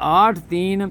8 3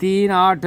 3 8,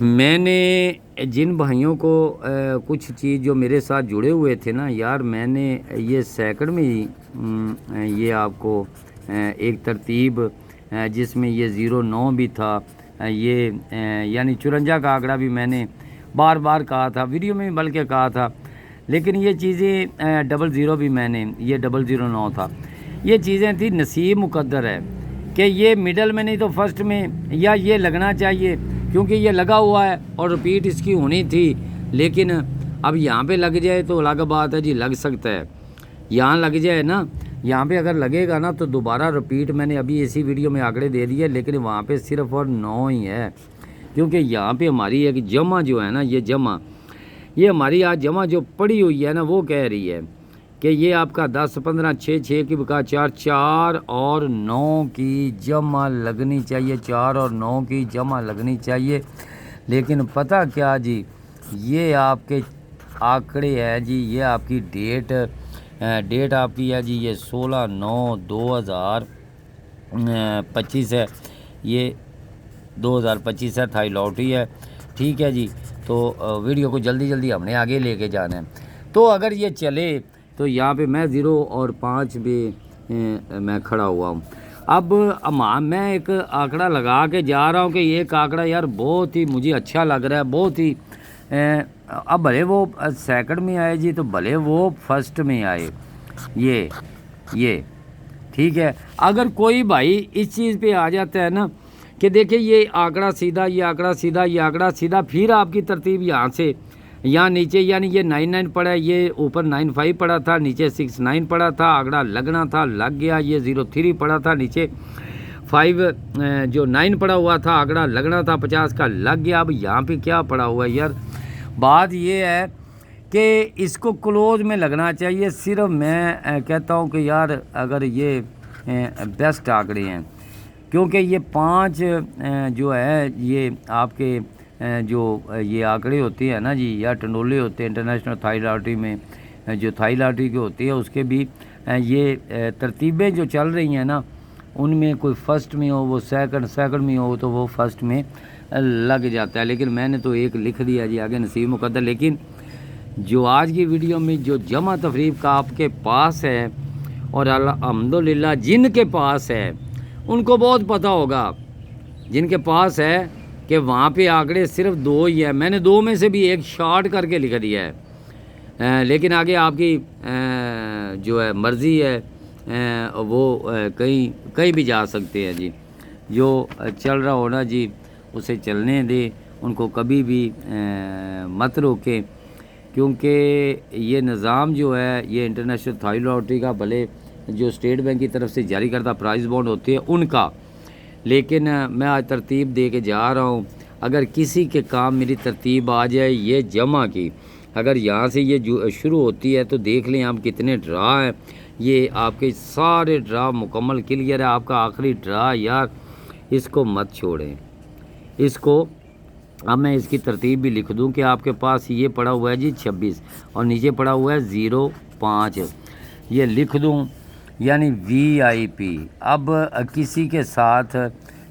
میں نے جن بھائیوں کو کچھ چیز جو میرے ساتھ جڑے ہوئے تھے نا یار، میں نے یہ سیکنڈ میں ہی یہ آپ کو ایک ترتیب جس میں یہ 09 بھی تھا، یہ یعنی 54 کا آنکڑا بھی میں نے بار بار کہا تھا، ویڈیو میں بھی بلکہ کہا تھا، لیکن یہ چیزیں 00 بھی میں نے، یہ 009 تھا، یہ چیزیں تھی نصیب مقدر ہے کہ یہ مڈل میں نہیں تو فرسٹ میں یا یہ لگنا چاہیے، کیونکہ یہ لگا ہوا ہے اور رپیٹ اس کی ہونی تھی، لیکن اب یہاں پہ لگ جائے تو الگ بات ہے جی، لگ سکتا ہے، یہاں لگ جائے نا، یہاں پہ اگر لگے گا نا تو دوبارہ رپیٹ میں نے ابھی اسی ویڈیو میں آنکڑے دے دیے، لیکن وہاں پہ صرف اور 9 ہی ہے، کیونکہ یہاں پہ ہماری ایک جمع جو ہے نا، یہ جمع، یہ ہماری آج جمع جو پڑی ہوئی ہے نا، وہ کہہ رہی ہے کہ یہ آپ کا 10 15 6 6 کی بقا 4 4 اور 9 کی جمع لگنی چاہیے، 4 اور 9 کی جمع لگنی چاہیے، لیکن پتہ کیا جی، یہ آپ کے آنکڑے ہے جی، یہ آپ کی ڈیٹ آپ کی ہے جی، یہ 16/9/2025 ہے، یہ 2025 ہے، تھائی لاٹری ہے، ٹھیک ہے جی، تو ویڈیو کو جلدی جلدی ہم نے آگے لے کے جانا ہے، تو اگر یہ چلے تو یہاں پہ میں 0 اور 5 بھی میں کھڑا ہوا ہوں، اب میں ایک آنکڑا لگا کے جا رہا ہوں کہ ایک آنکڑا یار بہت ہی مجھے اچھا لگ رہا ہے، بہت ہی اب بھلے وہ سیکنڈ میں آئے جی، تو بھلے وہ فرسٹ میں آئے، یہ ٹھیک ہے، اگر کوئی بھائی اس چیز پہ آ جاتا ہے نا کہ دیکھیں یہ آنکڑا سیدھا، یہ آنکڑا سیدھا، یہ آنکڑا سیدھا، پھر آپ کی ترتیب یہاں سے یہاں نیچے، یعنی یہ 99 پڑا ہے، یہ اوپر 95 پڑا تھا، نیچے 69 پڑا تھا، آنکڑا لگنا تھا، لگ گیا، یہ 03 پڑا تھا، نیچے 9 پڑا ہوا تھا، آنکڑا لگنا تھا 50 کا، لگ گیا، اب یہاں پہ کیا پڑا ہوا ہے یار، بات یہ ہے کہ اس کو کلوز میں لگنا چاہیے، صرف میں کہتا ہوں کہ یار اگر یہ بیسٹ آنکڑے ہیں، کیونکہ یہ 5 جو ہے یہ آپ کے جو یہ آنکڑے ہوتے ہیں نا جی، یا ٹنڈولے ہوتے ہیں انٹرنیشنل تھائی لاٹری میں، جو تھائی لاٹری کے ہوتے ہیں اس کے بھی یہ ترتیبیں جو چل رہی ہیں نا، ان میں کوئی فرسٹ میں ہو وہ سیکنڈ میں ہو تو وہ فرسٹ میں لگ جاتا ہے، لیکن میں نے تو ایک لکھ دیا جی، آگے نصیب مقدر، لیکن جو آج کی ویڈیو میں جو جمع تفریق کا آپ کے پاس ہے، اور الحمدللہ جن کے پاس ہے ان کو بہت پتہ ہوگا، جن کے پاس ہے کہ وہاں پہ آنکڑے صرف 2 ہی ہے، میں نے 2 میں سے بھی ایک شارٹ کر کے لکھ دیا ہے، لیکن آگے آپ کی جو ہے مرضی ہے، وہ کہیں بھی جا سکتے ہیں جی، جو چل رہا ہو نا جی اسے چلنے دے، ان کو کبھی بھی مت روکیں، کیونکہ یہ نظام جو ہے یہ انٹرنیشنل تھائی لاٹری کا، بھلے جو اسٹیٹ بینک کی طرف سے جاری کردہ پرائز بانڈ ہوتے ہیں ان کا، لیکن میں آج ترتیب دے کے جا رہا ہوں، اگر کسی کے کام میری ترتیب آ جائے یہ جمع کی، اگر یہاں سے یہ شروع ہوتی ہے تو دیکھ لیں آپ کتنے ڈرا ہیں، یہ آپ کے سارے ڈرا مکمل کلیئر ہے، آپ کا آخری ڈرا یار اس کو مت چھوڑیں، اس کو اب میں اس کی ترتیب بھی لکھ دوں کہ آپ کے پاس یہ پڑا ہوا ہے جی 26 اور نیچے پڑا ہوا ہے 05، یہ لکھ دوں، یعنی VIP، اب کسی کے ساتھ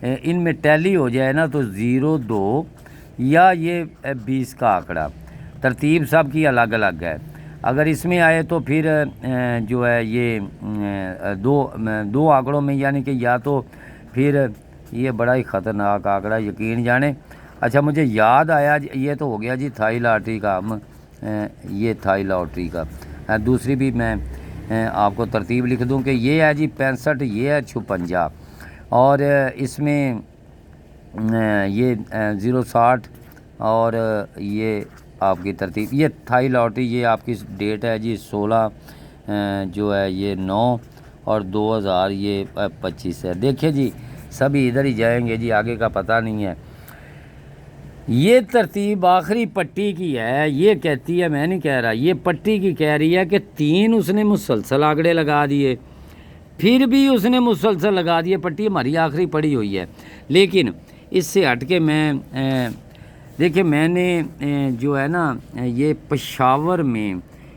ان میں ٹیلی ہو جائے نا تو 02 یا یہ 20 کا آنکڑا، ترتیب سب کی الگ الگ ہے، اگر اس میں آئے تو پھر جو ہے یہ دو آنکڑوں میں، یعنی کہ یا تو پھر یہ بڑا ہی خطرناک آنکڑا یقین جانے، اچھا مجھے یاد آیا یہ تو ہو گیا جی تھائی لاٹری کا، یہ تھائی لاٹری کا دوسری بھی میں آپ کو ترتیب لکھ دوں کہ یہ ہے جی 65، یہ ہے 56، اور اس میں یہ 060 اور یہ آپ کی ترتیب، یہ تھائی لاٹری، یہ آپ کی ڈیٹ ہے جی 16 جو ہے یہ 9 اور 2000 یہ 25 ہے، دیکھیں جی سبھی ادھر ہی جائیں گے جی، آگے کا پتہ نہیں ہے، یہ ترتیب آخری پٹی کی ہے، یہ کہتی ہے، میں نہیں کہہ رہا، یہ پٹی کی کہہ رہی ہے کہ 3 اس نے مسلسل آنکڑے لگا دیے، پھر بھی اس نے مسلسل لگا دیے، پٹی ہماری آخری پڑی ہوئی ہے، لیکن اس سے ہٹ کے میں دیکھیں میں نے جو ہے نا یہ پشاور میں،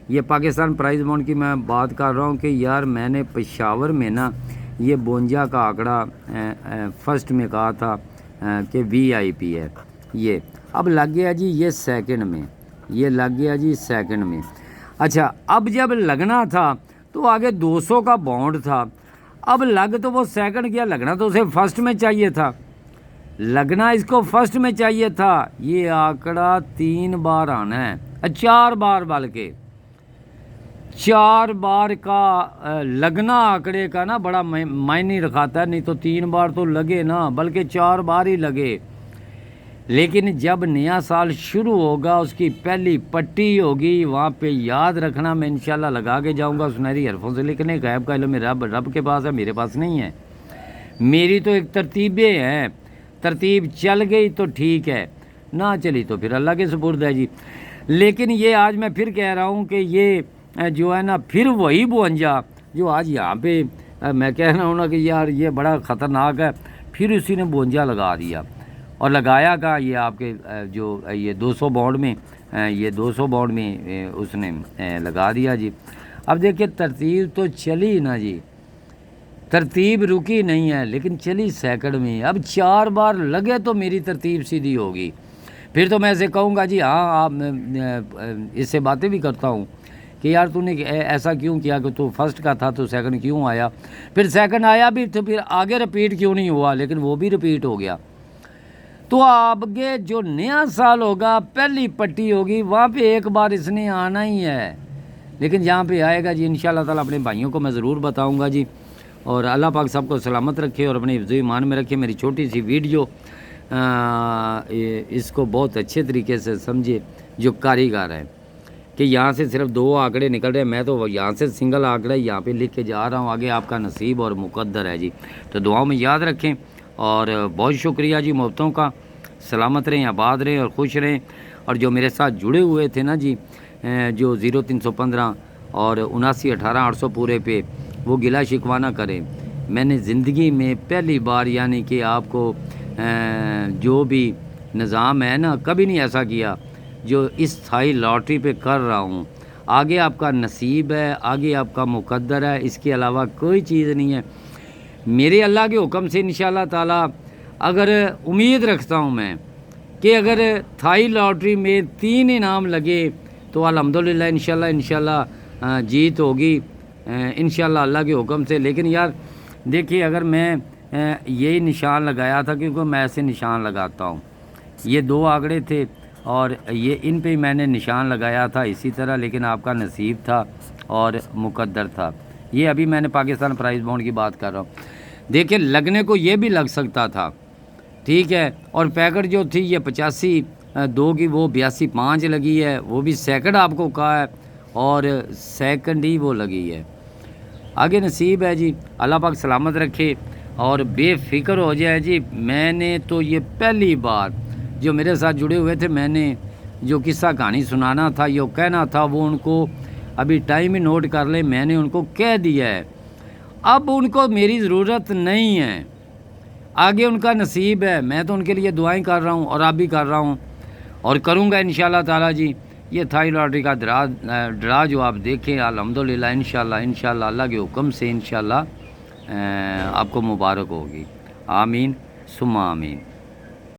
یہ پاکستان پرائز بانڈ کی میں بات کر رہا ہوں کہ یار میں نے پشاور میں نا یہ 52 کا آنکڑا فرسٹ میں کہا تھا کہ VIP ہے، یہ اب لگ گیا جی یہ سیکنڈ میں، یہ لگ گیا جی سیکنڈ میں۔ اچھا اب جب لگنا تھا تو آگے 200 کا بانڈ تھا، اب لگ تو وہ سیکنڈ گیا، لگنا تو اسے فرسٹ میں چاہیے تھا، لگنا اس کو فرسٹ میں چاہیے تھا۔ یہ آنکڑا 3 بار آنا ہے، 4 بار، بلکہ 4 بار کا لگنا آنکڑے کا نا بڑا معنی رکھاتا ہے، نہیں تو 3 بار تو لگے نا، بلکہ 4 بار ہی لگے۔ لیکن جب نیا سال شروع ہوگا اس کی پہلی پٹی ہوگی، وہاں پہ یاد رکھنا، میں انشاءاللہ لگا کے جاؤں گا سنہری حرفوں سے لکھنے، غیب کا علم رب کے پاس ہے، میرے پاس نہیں ہے، میری تو ایک ترتیبیں ہیں، ترتیب چل گئی تو ٹھیک ہے، نہ چلی تو پھر اللہ کے سپرد ہے جی۔ لیکن یہ آج میں پھر کہہ رہا ہوں کہ یہ جو ہے نا پھر وہی 52 جو آج یہاں پہ میں کہہ رہا ہوں نا کہ یار یہ بڑا خطرناک ہے، پھر اسی نے 52 لگا دیا، اور لگایا کا یہ آپ کے جو یہ 200 بانڈ میں، یہ 200 بانڈ میں اس نے لگا دیا جی۔ اب دیکھیں ترتیب تو چلی نا جی، ترتیب رکی نہیں ہے لیکن چلی سیکنڈ میں، اب 4 بار لگے تو میری ترتیب سیدھی ہوگی، پھر تو میں اسے کہوں گا جی ہاں آپ، اس سے باتیں بھی کرتا ہوں کہ یار تو نے ایسا کیوں کیا کہ تو فرسٹ کا تھا تو سیکنڈ کیوں آیا، پھر سیکنڈ آیا بھی تو پھر آگے رپیٹ کیوں نہیں ہوا، لیکن وہ بھی رپیٹ ہو گیا۔ تو آگے جو نیا سال ہوگا پہلی پٹی ہوگی وہاں پہ ایک بار اس نے آنا ہی ہے، لیکن جہاں پہ آئے گا جی انشاءاللہ تعالیٰ اپنے بھائیوں کو میں ضرور بتاؤں گا جی، اور اللہ پاک سب کو سلامت رکھے اور اپنے حفظ و ایمان میں رکھے۔ میری چھوٹی سی ویڈیو اس کو بہت اچھے طریقے سے سمجھے جو کاریگر ہے، کہ یہاں سے صرف 2 آنکڑے نکل رہے ہیں، میں تو یہاں سے سنگل آنکڑا یہاں پہ لکھ کے جا رہا ہوں، آگے آپ کا نصیب اور مقدر ہے جی، تو دعاؤں میں یاد رکھیں، اور بہت شکریہ جی محبتوں کا، سلامت رہیں، آباد رہیں اور خوش رہیں، اور جو میرے ساتھ جڑے ہوئے تھے نا جی، جو 0315 اور 79 18 800 پورے پہ، وہ گلہ شکوہ نہ کریں، میں نے زندگی میں پہلی بار یعنی کہ آپ کو جو بھی نظام ہے نا کبھی نہیں ایسا کیا جو اس تھائی لاٹری پہ کر رہا ہوں۔ آگے آپ کا نصیب ہے، آگے آپ کا مقدر ہے، اس کے علاوہ کوئی چیز نہیں ہے۔ میرے اللہ کے حکم سے انشاءاللہ تعالیٰ اگر امید رکھتا ہوں میں کہ اگر تھائی لاٹری میں 3 انعام لگے تو الحمدللہ انشاءاللہ جیت ہوگی انشاءاللہ اللہ کے حکم سے۔ لیکن یار دیکھیے اگر میں یہی نشان لگایا تھا، کیونکہ میں ایسے نشان لگاتا ہوں، یہ 2 آنکڑے تھے اور یہ ان پہ میں نے نشان لگایا تھا اسی طرح، لیکن آپ کا نصیب تھا اور مقدر تھا۔ یہ ابھی میں نے پاکستان پرائز بانڈ کی بات کر رہا ہوں، دیکھیں لگنے کو یہ بھی لگ سکتا تھا، ٹھیک ہے، اور پیکٹ جو تھی یہ 85 2 کی وہ 82 5 لگی ہے، وہ بھی سیکنڈ آپ کو کہا ہے اور سیکنڈ ہی وہ لگی ہے۔ آگے نصیب ہے جی، اللہ پاک سلامت رکھے اور بے فکر ہو جائے جی۔ میں نے تو یہ پہلی بار جو میرے ساتھ جڑے ہوئے تھے، میں نے جو قصہ کہانی سنانا تھا، یہ کہنا تھا، وہ ان کو ابھی ٹائم ہی نوٹ کر لیں، میں نے ان کو کہہ دیا ہے، اب ان کو میری ضرورت نہیں ہے، آگے ان کا نصیب ہے، میں تو ان کے لیے دعائیں کر رہا ہوں اور آپ بھی کر رہا ہوں اور کروں گا انشاءاللہ تعالیٰ جی۔ یہ تھائی لاٹری کا ڈرا جو آپ دیکھیں الحمدللہ انشاءاللہ اللہ کے حکم سے انشاءاللہ آپ کو مبارک ہوگی، آمین ثم آمین۔